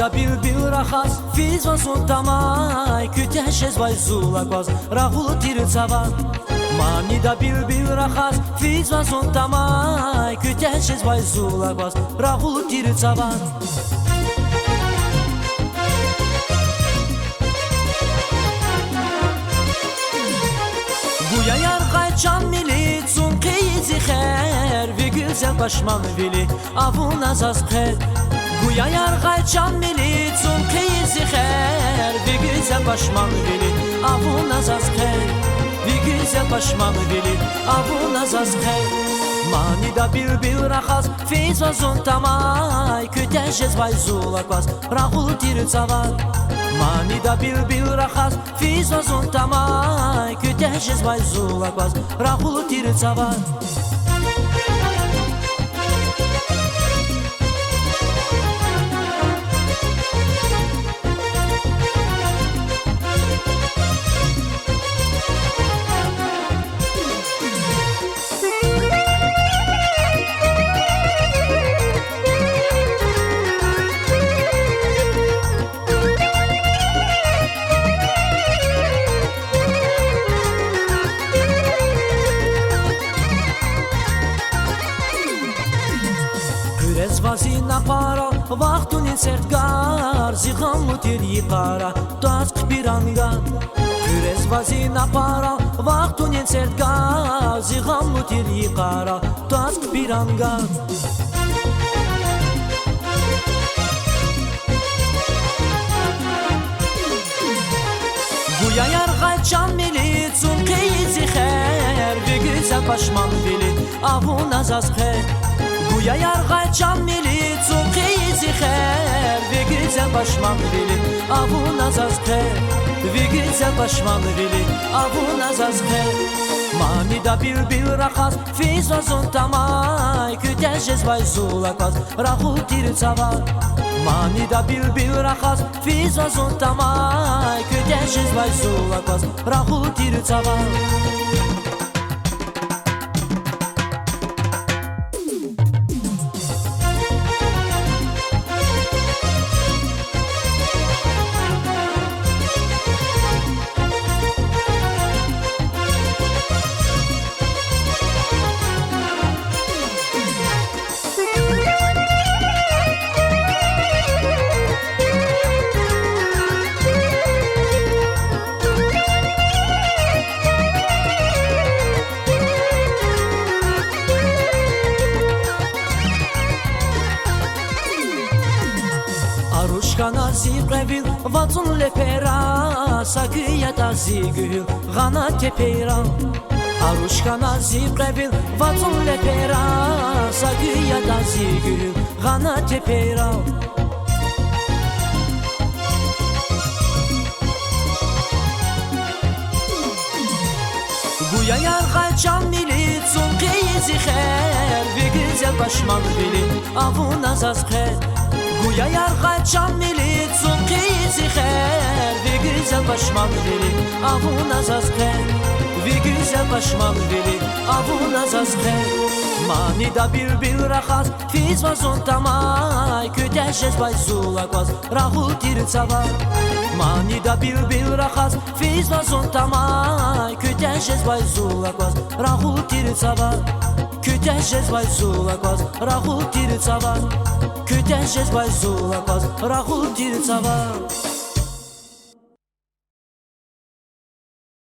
da bilbil rachas fiz was untamai küteshes vai zula quas rahul tirtsava mani da bilbil rachas fiz was untamai küteshes vai zula quas rahul tirtsava Guya yargay çam militsun qizi khair vi güzel başman vili avun azaz khair Guya yargay çam militsun qizi khair vi güzel başman vili avun azaz khair vi güzel başman vili avun azaz khair Mani da bilbil rachas fiz vazun tamai küteshes vai zula quas rahul tirtsava Mani da bilbil rachas fiz vazun tamai küteshes vai zula quas rahul tirtsava Vazina para vaxtun insertgar zikham mutir yiqara tas qbiranga Kürez vazina para vaxtun insertgar zikham mutir yiqara tas qbiranga Guya yargay çam militsun qizi khair vi güzel başman vili avun azaz khair Guya yargay çam militsun qizi khair vi güzel başman vili avun azaz khair vi güzel başman vili avun azaz khair Mani da bilbil rachas fiz vazun tamai küteshes vai zula quas rahul tirtsava Mani da bilbil rachas fiz vazun tamai küteshes vai zula quas rahul tirtsava Arushkana ziqrevil vatsun lepera Sagiya da zigül gana tepera Arushkana ziqrevil vatsun lepera Sagiya da zigül gana tepera Guya yargay çam militsun qizi khair vi güzel başman vili avun azaz khair Guya yargay çam militsun qizi khair vi güzel başman vili avun azaz khair vi güzel başman vili avun azaz khair Mani da bilbil rachas fiz vazun tamai küteshes vai zula quas rahul tirtsava Mani da bilbil rachas fiz vazun tamai küteshes vai zula quas rahul tirtsava Küteshes vai zula quas rahul tirtsava Küteshes vai zula quas rahul tirtsava